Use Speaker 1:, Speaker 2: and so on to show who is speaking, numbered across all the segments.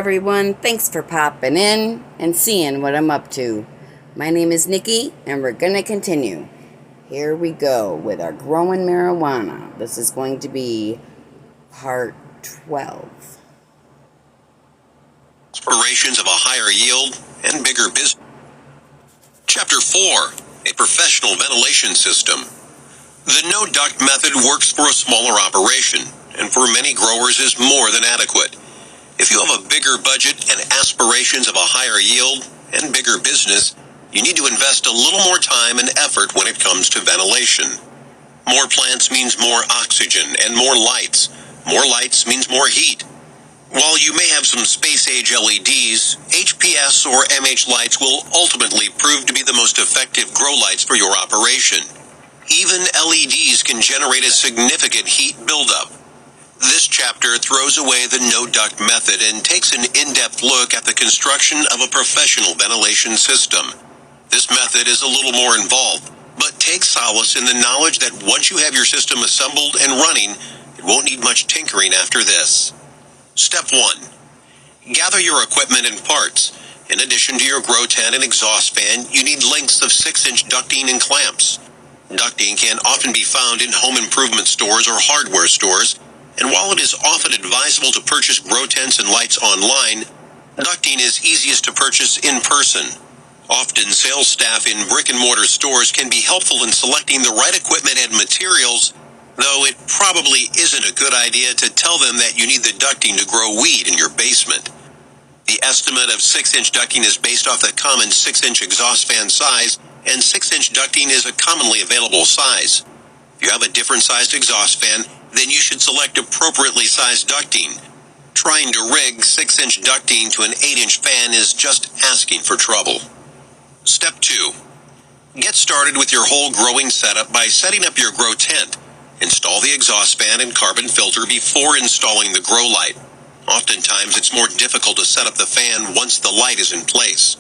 Speaker 1: Everyone, thanks for popping in and seeing what I'm up to. My name is Nikki, and we're going to continue. Here we go with our growing marijuana. This is going to be part 12.
Speaker 2: Aspirations of a higher yield and bigger business. Chapter 4, a professional ventilation system. The no-duct method works for a smaller operation, and for many growers is more than adequate. If you have a bigger budget and aspirations of a higher yield and bigger business, you need to invest a little more time and effort when it comes to ventilation. More plants means more oxygen and more lights. More lights means more heat. While you may have some space-age LEDs, HPS or MH lights will ultimately prove to be the most effective grow lights for your operation. Even LEDs can generate a significant heat buildup. This chapter throws away the no-duct method and takes an in-depth look at the construction of a professional ventilation system. This method is a little more involved, but takes solace in the knowledge that once you have your system assembled and running, it won't need much tinkering after this. Step 1. Gather your equipment and parts. In addition to your grow tent and exhaust fan, you need lengths of 6-inch ducting and clamps. Ducting can often be found in home improvement stores or hardware stores, and while it is often advisable to purchase grow tents and lights online, ducting is easiest to purchase in person. Often sales staff in brick-and-mortar stores can be helpful in selecting the right equipment and materials, though it probably isn't a good idea to tell them that you need the ducting to grow weed in your basement. The estimate of 6-inch ducting is based off the common 6-inch exhaust fan size, and 6-inch ducting is a commonly available size. If you have a different sized exhaust fan, then you should select appropriately sized ducting. Trying to rig 6-inch ducting to an 8-inch fan is just asking for trouble. Step 2. Get started with your whole growing setup by setting up your grow tent. Install the exhaust fan and carbon filter before installing the grow light. Oftentimes it's more difficult to set up the fan once the light is in place.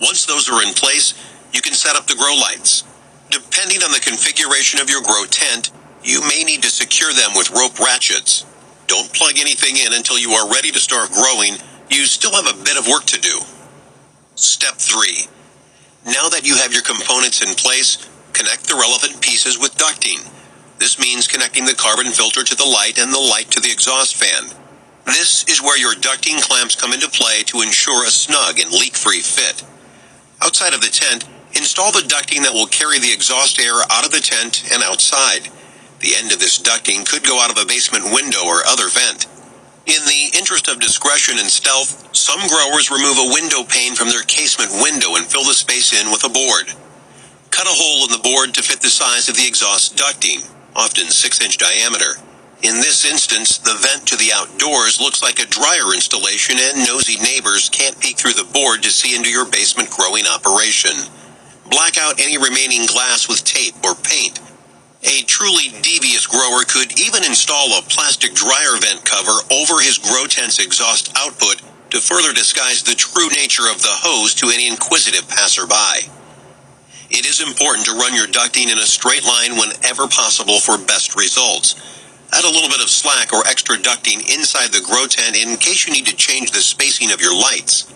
Speaker 2: Once those are in place, you can set up the grow lights. Depending on the configuration of your grow tent, you may need to secure them with rope ratchets. Don't plug anything in until you are ready to start growing. You still have a bit of work to do. Step 3. Now that you have your components in place, connect the relevant pieces with ducting. This means connecting the carbon filter to the light and the light to the exhaust fan. This is where your ducting clamps come into play to ensure a snug and leak-free fit. Outside of the tent, install the ducting that will carry the exhaust air out of the tent and outside. The end of this ducting could go out of a basement window or other vent. In the interest of discretion and stealth, some growers remove a window pane from their casement window and fill the space in with a board. Cut a hole in the board to fit the size of the exhaust ducting, often 6-inch diameter. In this instance, the vent to the outdoors looks like a dryer installation and nosy neighbors can't peek through the board to see into your basement growing operation. Black out any remaining glass with tape or paint. A truly devious grower could even install a plastic dryer vent cover over his grow tent's exhaust output to further disguise the true nature of the hose to any inquisitive passerby. It is important to run your ducting in a straight line whenever possible for best results. Add a little bit of slack or extra ducting inside the grow tent in case you need to change the spacing of your lights.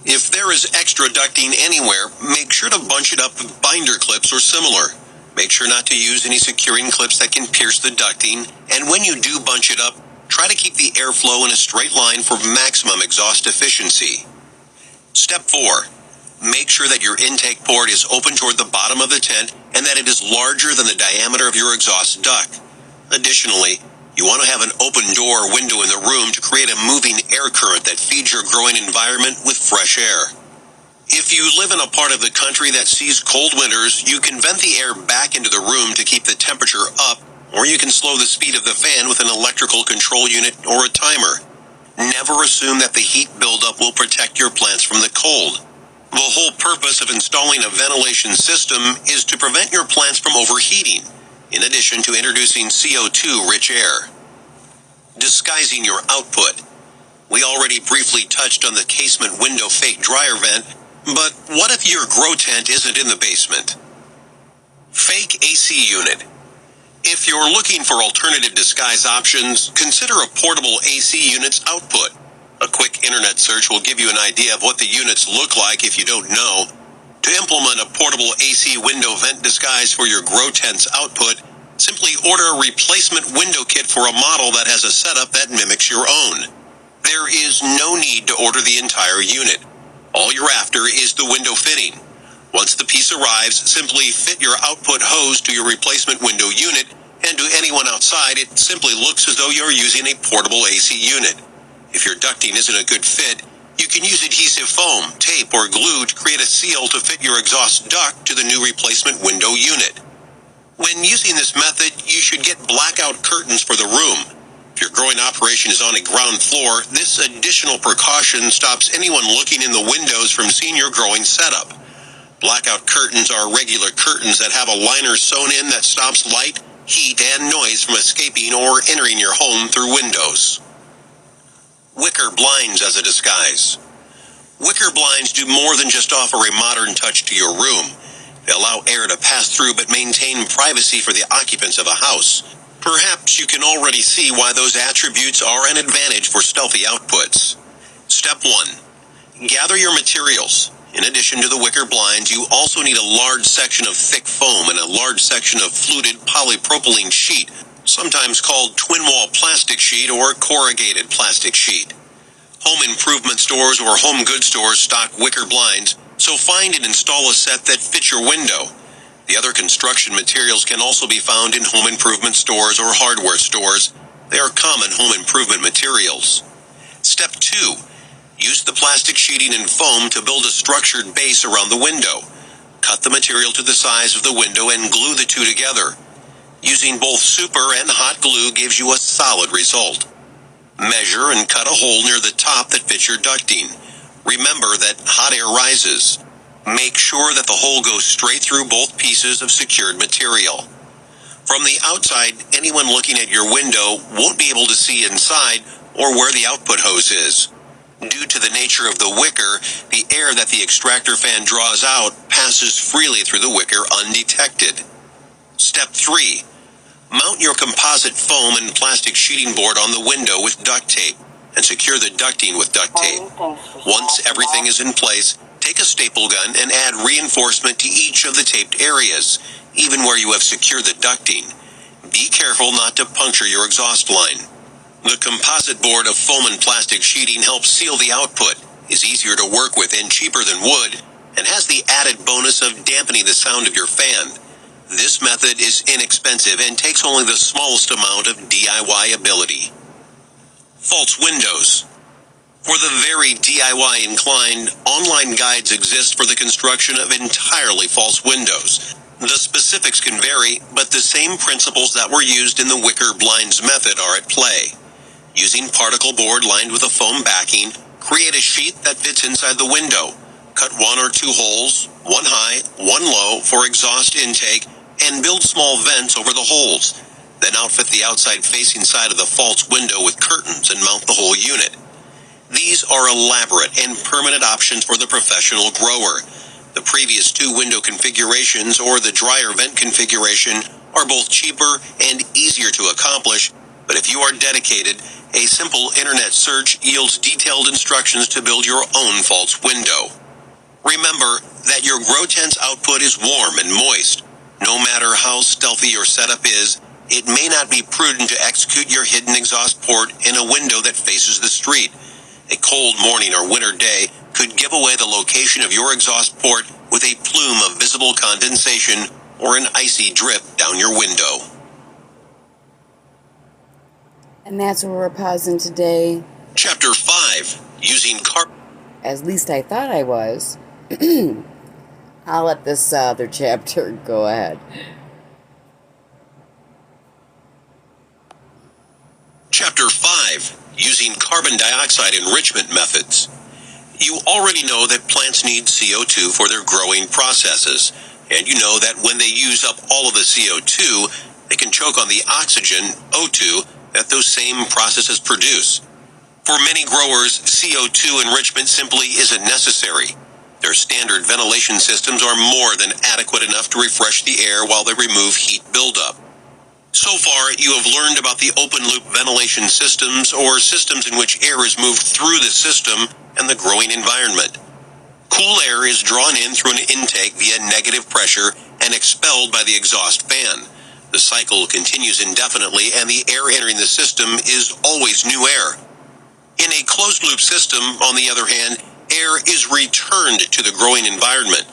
Speaker 2: If there is extra ducting anywhere, make sure to bunch it up with binder clips or similar. Make sure not to use any securing clips that can pierce the ducting, and when you do bunch it up, try to keep the airflow in a straight line for maximum exhaust efficiency. Step 4. Make sure that your intake port is open toward the bottom of the tent and that it is larger than the diameter of your exhaust duct. Additionally, you want to have an open door or window in the room to create a moving air current that feeds your growing environment with fresh air. If you live in a part of the country that sees cold winters, you can vent the air back into the room to keep the temperature up, or you can slow the speed of the fan with an electrical control unit or a timer. Never assume that the heat buildup will protect your plants from the cold. The whole purpose of installing a ventilation system is to prevent your plants from overheating, in addition to introducing CO2-rich air. Disguising your output. We already briefly touched on the casement window fake dryer vent, but what if your grow tent isn't in the basement? Fake AC unit. If you're looking for alternative disguise options, consider a portable AC unit's output. A quick internet search will give you an idea of what the units look like if you don't know. To implement a portable AC window vent disguise for your grow tent's output, simply order a replacement window kit for a model that has a setup that mimics your own. There is no need to order the entire unit. All you're after is the window fitting. Once the piece arrives, simply fit your output hose to your replacement window unit, and to anyone outside, it simply looks as though you're using a portable AC unit. If your ducting isn't a good fit, you can use adhesive foam, tape, or glue to create a seal to fit your exhaust duct to the new replacement window unit. When using this method, you should get blackout curtains for the room. If your growing operation is on a ground floor, this additional precaution stops anyone looking in the windows from seeing your growing setup. Blackout curtains are regular curtains that have a liner sewn in that stops light, heat, and noise from escaping or entering your home through windows. Wicker blinds as a disguise. Wicker blinds do more than just offer a modern touch to your room. They allow air to pass through but maintain privacy for the occupants of a house. Perhaps you can already see why those attributes are an advantage for stealthy outputs. Step 1. Gather your materials. In addition to the wicker blinds, you also need a large section of thick foam and a large section of fluted polypropylene sheet, sometimes called twin-wall plastic sheet or corrugated plastic sheet. Home improvement stores or home goods stores stock wicker blinds, so find and install a set that fits your window. The other construction materials can also be found in home improvement stores or hardware stores. They are common home improvement materials. Step 2. Use the plastic sheeting and foam to build a structured base around the window. Cut the material to the size of the window and glue the two together. Using both super and hot glue gives you a solid result. Measure and cut a hole near the top that fits your ducting. Remember that hot air rises. Make sure that the hole goes straight through both pieces of secured material. From the outside, anyone looking at your window won't be able to see inside or where the output hose is. Due to the nature of the wicker, the air that the extractor fan draws out passes freely through the wicker undetected. Step 3. Mount your composite foam and plastic sheeting board on the window with duct tape and secure the ducting with duct tape. Once everything is in place, take a staple gun and add reinforcement to each of the taped areas, even where you have secured the ducting. Be careful not to puncture your exhaust line. The composite board of foam and plastic sheeting helps seal the output, is easier to work with and cheaper than wood, and has the added bonus of dampening the sound of your fan. This method is inexpensive and takes only the smallest amount of DIY ability. False windows. For the very DIY inclined, online guides exist for the construction of entirely false windows. The specifics can vary, but the same principles that were used in the wicker blinds method are at play. Using particle board lined with a foam backing, create a sheet that fits inside the window. Cut 1 or 2 holes, one high, one low, for exhaust intake, and build small vents over the holes. Then outfit the outside facing side of the false window with curtains and mount the whole unit. These are elaborate and permanent options for the professional grower. The previous 2 window configurations or the dryer vent configuration are both cheaper and easier to accomplish, but if you are dedicated, a simple internet search yields detailed instructions to build your own false window. Remember that your grow tent's output is warm and moist. No matter how stealthy your setup is, it may not be prudent to execute your hidden exhaust port in a window that faces the street. A cold morning or winter day could give away the location of your exhaust port with a plume of visible condensation or an icy drip down your window.
Speaker 1: And that's where we're pausing today.
Speaker 2: Chapter 5. Using
Speaker 1: At least I thought I was. I'll let this other chapter go ahead.
Speaker 2: Chapter 5. Using carbon dioxide enrichment methods. You already know that plants need CO2 for their growing processes, and you know that when they use up all of the CO2, they can choke on the oxygen, O2, that those same processes produce. For many growers, CO2 enrichment simply isn't necessary. Their standard ventilation systems are more than adequate enough to refresh the air while they remove heat buildup. So far, you have learned about the open-loop ventilation systems, or systems in which air is moved through the system and the growing environment. Cool air is drawn in through an intake via negative pressure and expelled by the exhaust fan. The cycle continues indefinitely, and the air entering the system is always new air. In a closed-loop system, on the other hand, air is returned to the growing environment.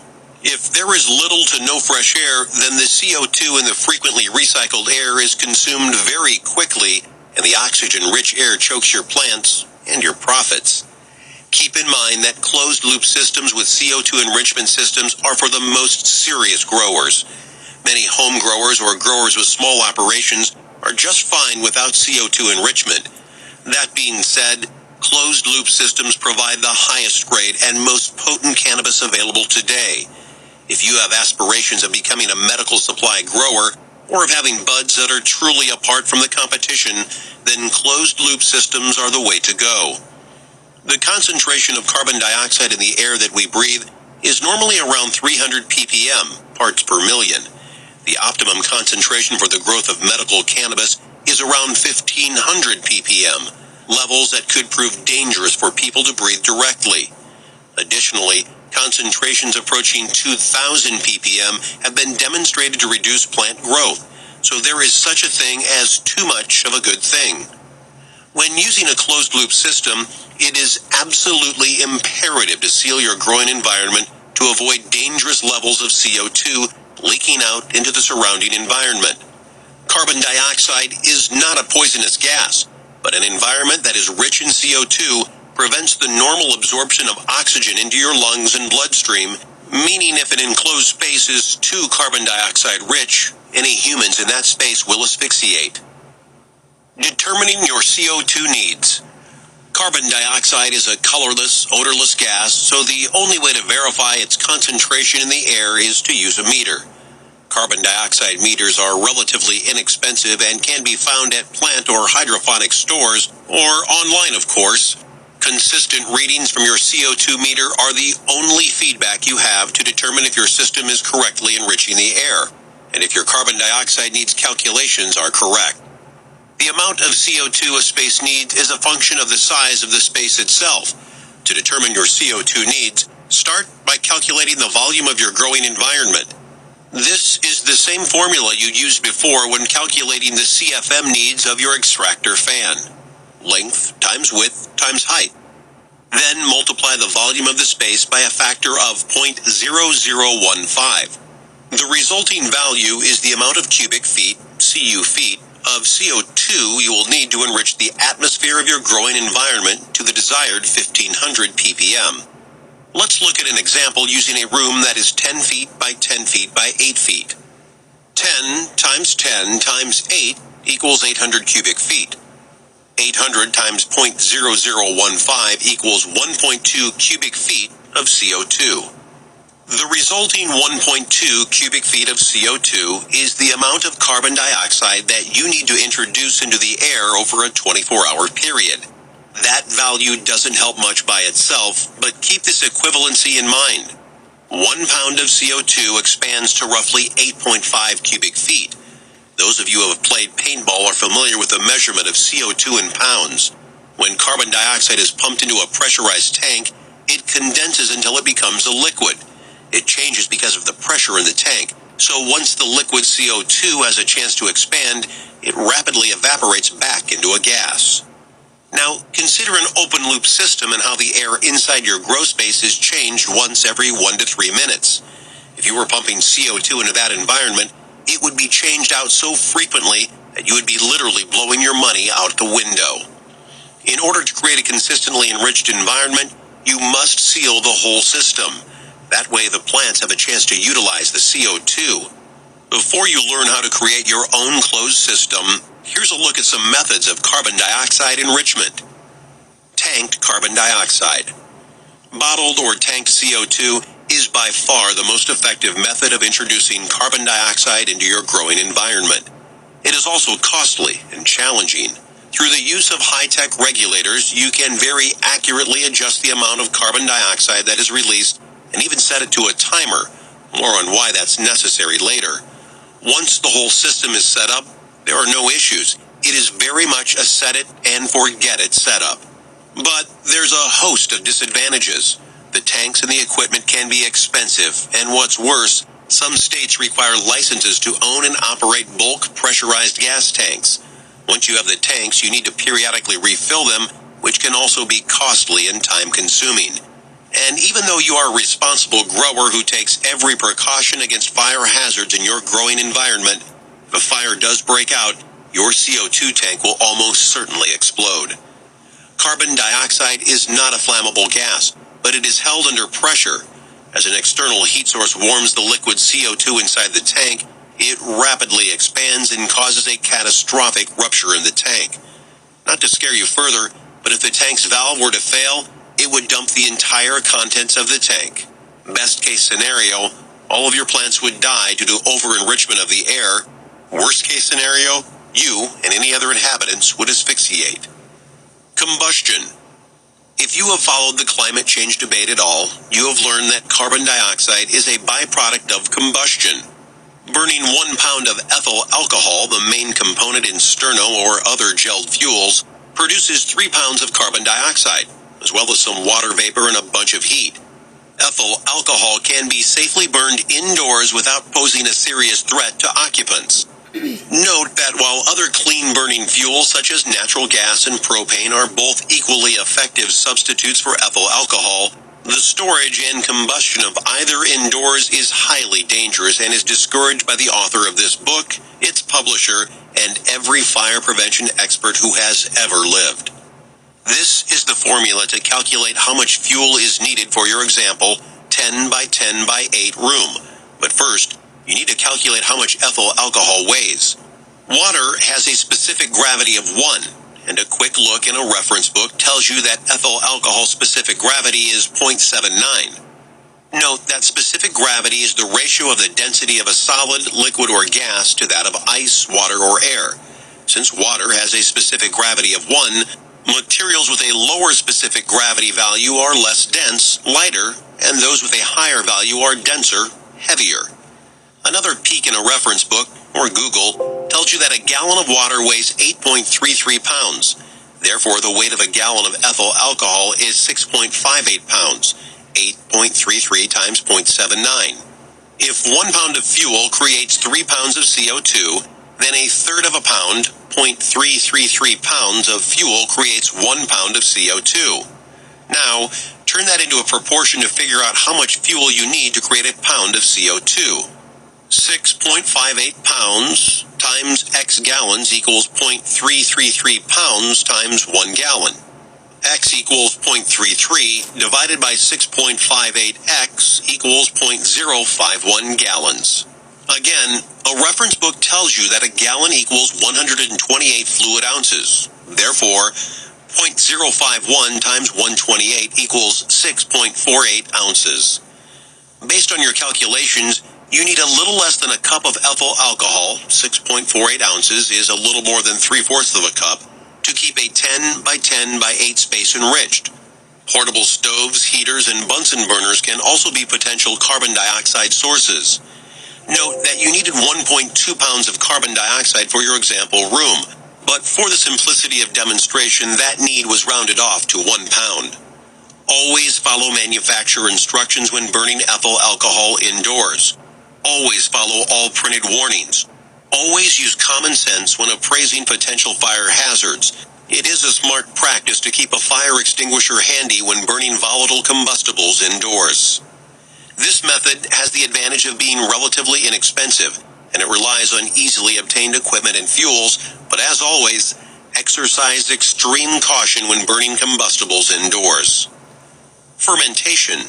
Speaker 2: If there is little to no fresh air, then the CO2 in the frequently recycled air is consumed very quickly, and the oxygen-rich air chokes your plants and your profits. Keep in mind that closed-loop systems with CO2 enrichment systems are for the most serious growers. Many home growers or growers with small operations are just fine without CO2 enrichment. That being said, closed-loop systems provide the highest grade and most potent cannabis available today. If you have aspirations of becoming a medical supply grower or of having buds that are truly apart from the competition, then closed-loop systems are the way to go. The concentration of carbon dioxide in the air that we breathe is normally around 300 ppm, parts per million. The optimum concentration for the growth of medical cannabis is around 1,500 ppm, levels that could prove dangerous for people to breathe directly. Additionally, concentrations approaching 2,000 ppm have been demonstrated to reduce plant growth, so there is such a thing as too much of a good thing. When using a closed-loop system, it is absolutely imperative to seal your growing environment to avoid dangerous levels of CO2 leaking out into the surrounding environment. Carbon dioxide is not a poisonous gas, but an environment that is rich in CO2 prevents the normal absorption of oxygen into your lungs and bloodstream, meaning if an enclosed space is too carbon dioxide rich, any humans in that space will asphyxiate. Determining your CO2 needs. Carbon dioxide is a colorless, odorless gas, so the only way to verify its concentration in the air is to use a meter. Carbon dioxide meters are relatively inexpensive and can be found at plant or hydroponic stores, or online, of course. Consistent readings from your CO2 meter are the only feedback you have to determine if your system is correctly enriching the air, and if your carbon dioxide needs calculations are correct. The amount of CO2 a space needs is a function of the size of the space itself. To determine your CO2 needs, start by calculating the volume of your growing environment. This is the same formula you used before when calculating the CFM needs of your extractor fan. Length times width times height. Then multiply the volume of the space by a factor of 0.0015. The resulting value is the amount of cubic feet, CU feet, of CO2 you will need to enrich the atmosphere of your growing environment to the desired 1,500 ppm. Let's look at an example using a room that is 10 feet by 10 feet by 8 feet. 10 times 10 times 8 equals 800 cubic feet. 800 times 0.0015 equals 1.2 cubic feet of CO2. The resulting 1.2 cubic feet of CO2 is the amount of carbon dioxide that you need to introduce into the air over a 24-hour period. That value doesn't help much by itself, but keep this equivalency in mind. 1 pound of CO2 expands to roughly 8.5 cubic feet. Those of you who have played paintball are familiar with the measurement of CO2 in pounds. When carbon dioxide is pumped into a pressurized tank, it condenses until it becomes a liquid. It changes because of the pressure in the tank, so once the liquid CO2 has a chance to expand, it rapidly evaporates back into a gas. Now, consider an open-loop system and how the air inside your grow space is changed once every 1 to 3 minutes. If you were pumping CO2 into that environment, it would be changed out so frequently that you would be literally blowing your money out the window. In order to create a consistently enriched environment, you must seal the whole system. That way the plants have a chance to utilize the CO2. Before you learn how to create your own closed system, here's a look at some methods of carbon dioxide enrichment. Tanked carbon dioxide. Bottled or tanked CO2 is by far the most effective method of introducing carbon dioxide into your growing environment. It is also costly and challenging. Through the use of high-tech regulators, you can very accurately adjust the amount of carbon dioxide that is released and even set it to a timer. More on why that's necessary later. Once the whole system is set up, There are no issues. It is very much a set it and forget it setup. But there's a host of disadvantages. The tanks and the equipment can be expensive, and what's worse, some states require licenses to own and operate bulk pressurized gas tanks. Once you have the tanks, you need to periodically refill them, which can also be costly and time-consuming. And even though you are a responsible grower who takes every precaution against fire hazards in your growing environment, if a fire does break out, your CO2 tank will almost certainly explode. Carbon dioxide is not a flammable gas, but it is held under pressure. As an external heat source warms the liquid CO2 inside the tank, it rapidly expands and causes a catastrophic rupture in the tank. Not to scare you further, but if the tank's valve were to fail, it would dump the entire contents of the tank. Best case scenario, all of your plants would die due to over-enrichment of the air. Worst case scenario, you and any other inhabitants would asphyxiate. Combustion. If you have followed the climate change debate at all, you have learned that carbon dioxide is a byproduct of combustion. Burning 1 pound of ethyl alcohol, the main component in sterno or other gelled fuels, produces 3 pounds of carbon dioxide, as well as some water vapor and a bunch of heat. Ethyl alcohol can be safely burned indoors without posing a serious threat to occupants. Note that while other clean-burning fuels such as natural gas and propane are both equally effective substitutes for ethyl alcohol, the storage and combustion of either indoors is highly dangerous and is discouraged by the author of this book, its publisher, and every fire prevention expert who has ever lived. This is the formula to calculate how much fuel is needed for your example, 10 by 10 by 8 room. But first, you need to calculate how much ethyl alcohol weighs. Water has a specific gravity of 1, and a quick look in a reference book tells you that ethyl alcohol specific gravity is 0.79. Note that specific gravity is the ratio of the density of a solid, liquid, or gas to that of ice, water, or air. Since water has a specific gravity of 1, materials with a lower specific gravity value are less dense, lighter, and those with a higher value are denser, heavier. Another peek in a reference book, or Google, tells you that a gallon of water weighs 8.33 pounds. Therefore, the weight of a gallon of ethyl alcohol is 6.58 pounds, 8.33 times 0.79. If 1 pound of fuel creates 3 pounds of CO2, then a third of a pound, 0.333 pounds of fuel creates 1 pound of CO2. Now, turn that into a proportion to figure out how much fuel you need to create a pound of CO2. 6.58 pounds times X gallons equals 0.333 pounds times 1 gallon. X equals 0.33 divided by 6.58X equals 0.051 gallons. Again, a reference book tells you that a gallon equals 128 fluid ounces. Therefore, 0.051 times 128 equals 6.48 ounces. Based on your calculations, you need a little less than a cup of ethyl alcohol, 6.48 ounces is a little more than 3/4 of a cup, to keep a 10 by 10 by 8 space enriched. Portable stoves, heaters, and Bunsen burners can also be potential carbon dioxide sources. Note that you needed 1.2 pounds of carbon dioxide for your example room, but for the simplicity of demonstration, that need was rounded off to 1 pound. Always follow manufacturer instructions when burning ethyl alcohol indoors. Always follow all printed warnings. Always use common sense when appraising potential fire hazards. It is a smart practice to keep a fire extinguisher handy when burning volatile combustibles indoors. This method has the advantage of being relatively inexpensive, and it relies on easily obtained equipment and fuels, but as always, exercise extreme caution when burning combustibles indoors. Fermentation.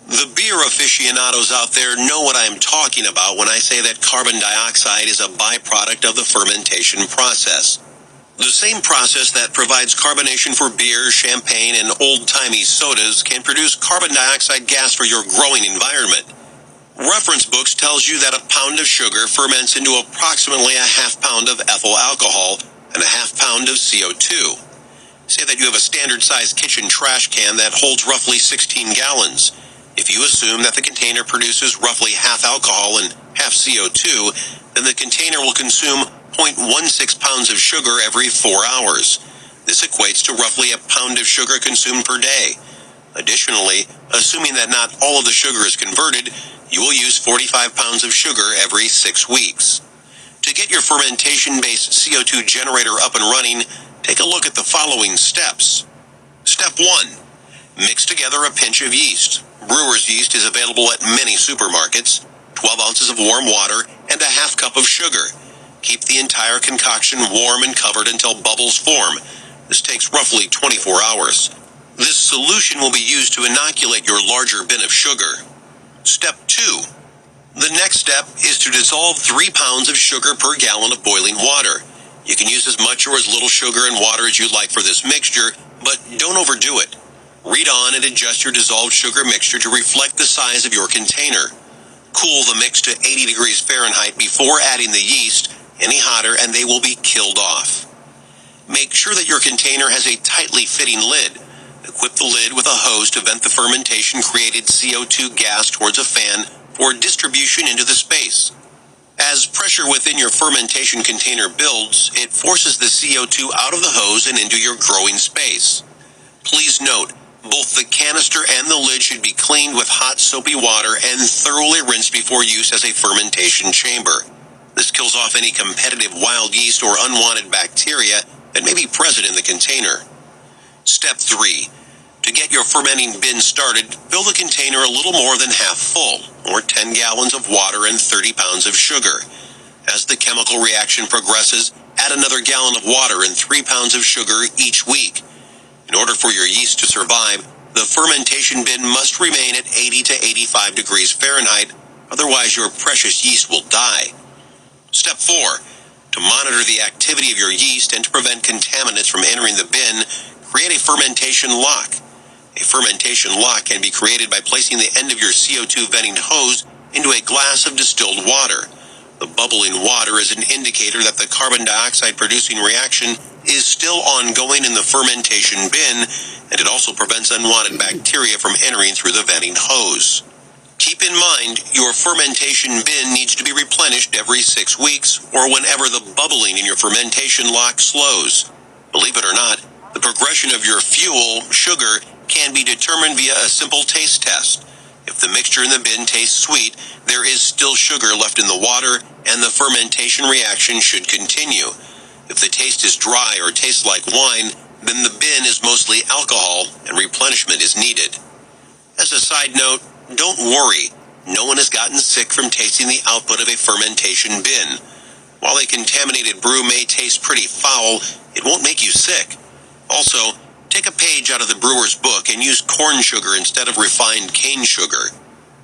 Speaker 2: The beer aficionados out there know what I am talking about when I say that carbon dioxide is a byproduct of the fermentation process. The same process that provides carbonation for beer, champagne, and old-timey sodas can produce carbon dioxide gas for your growing environment. Reference books tells you that a pound of sugar ferments into approximately a half pound of ethyl alcohol and a half pound of CO2. Say that you have a standard-sized kitchen trash can that holds roughly 16 gallons. If you assume that the container produces roughly half alcohol and half CO2, then the container will consume 1.16 pounds of sugar every 4 hours. This equates to roughly a pound of sugar consumed per day. Additionally, assuming that not all of the sugar is converted, you will use 45 pounds of sugar every 6 weeks. To get your fermentation-based CO2 generator up and running, take a look at the following steps. Step 1. Mix together a pinch of yeast. Brewer's yeast is available at many supermarkets. 12 ounces of warm water and a half cup of sugar. Keep the entire concoction warm and covered until bubbles form. This takes roughly 24 hours. This solution will be used to inoculate your larger bin of sugar. Step 2. The next step is to dissolve 3 pounds of sugar per gallon of boiling water. You can use as much or as little sugar and water as you'd like for this mixture, but don't overdo it. Read on and adjust your dissolved sugar mixture to reflect the size of your container. Cool the mix to 80 degrees Fahrenheit before adding the yeast. Any hotter and they will be killed off. Make sure that your container has a tightly fitting lid. Equip the lid with a hose to vent the fermentation-created CO2 gas towards a fan for distribution into the space. As pressure within your fermentation container builds, it forces the CO2 out of the hose and into your growing space. Please note, both the canister and the lid should be cleaned with hot soapy water and thoroughly rinsed before use as a fermentation chamber. This kills off any competitive wild yeast or unwanted bacteria that may be present in the container. Step 3. To get your fermenting bin started, fill the container a little more than half full, or 10 gallons of water and 30 pounds of sugar. As the chemical reaction progresses, add another gallon of water and 3 pounds of sugar each week. In order for your yeast to survive, the fermentation bin must remain at 80 to 85 degrees Fahrenheit, otherwise your precious yeast will die. Step 4. To monitor the activity of your yeast and to prevent contaminants from entering the bin, create a fermentation lock. A fermentation lock can be created by placing the end of your CO2 venting hose into a glass of distilled water. The bubbling water is an indicator that the carbon dioxide producing reaction is still ongoing in the fermentation bin, and it also prevents unwanted bacteria from entering through the venting hose. Keep in mind, your fermentation bin needs to be replenished every 6 weeks or whenever the bubbling in your fermentation lock slows. Believe it or not, the progression of your fuel, sugar, can be determined via a simple taste test. If the mixture in the bin tastes sweet, there is still sugar left in the water, and the fermentation reaction should continue. If the taste is dry or tastes like wine, then the bin is mostly alcohol and replenishment is needed. As a side note, don't worry. No one has gotten sick from tasting the output of a fermentation bin. While a contaminated brew may taste pretty foul, it won't make you sick. Also, take a page out of the brewer's book and use corn sugar instead of refined cane sugar.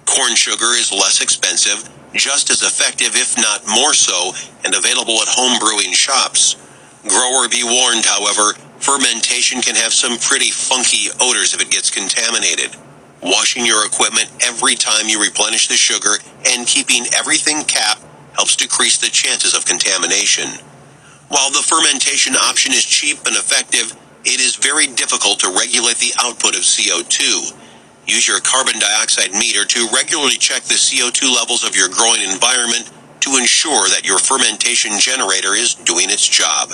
Speaker 2: Corn sugar is less expensive, just as effective if not more so, and available at home brewing shops. Grower be warned, however, fermentation can have some pretty funky odors if it gets contaminated. Washing your equipment every time you replenish the sugar and keeping everything capped helps decrease the chances of contamination. While the fermentation option is cheap and effective, it is very difficult to regulate the output of CO2. Use your carbon dioxide meter to regularly check the CO2 levels of your growing environment to ensure that your fermentation generator is doing its job.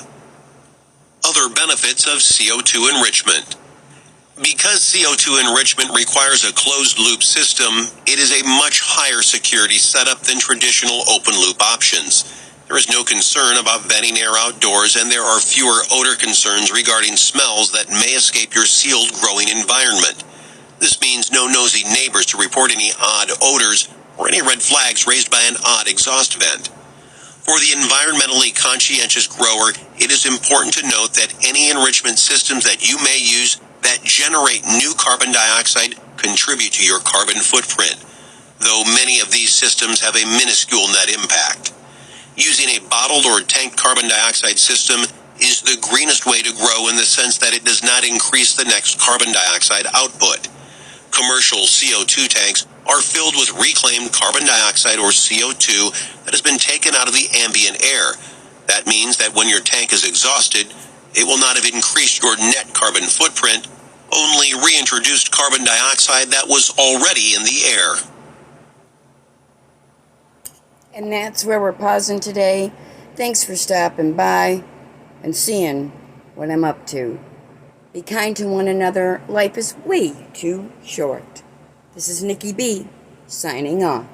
Speaker 2: Other benefits of CO2 enrichment. Because CO2 enrichment requires a closed-loop system, it is a much higher security setup than traditional open-loop options. There is no concern about venting air outdoors, and there are fewer odor concerns regarding smells that may escape your sealed growing environment. This means no nosy neighbors to report any odd odors or any red flags raised by an odd exhaust vent. For the environmentally conscientious grower, it is important to note that any enrichment systems that you may use that generate new carbon dioxide contribute to your carbon footprint, though many of these systems have a minuscule net impact. Using a bottled or tanked carbon dioxide system is the greenest way to grow in the sense that it does not increase the next carbon dioxide output. Commercial CO2 tanks are filled with reclaimed carbon dioxide or CO2 that has been taken out of the ambient air. That means that when your tank is exhausted, it will not have increased your net carbon footprint, only reintroduced carbon dioxide that was already in the air.
Speaker 1: And that's where we're pausing today. Thanks for stopping by and seeing what I'm up to. Be kind to one another. Life is way too short. This is Nikki B, signing off.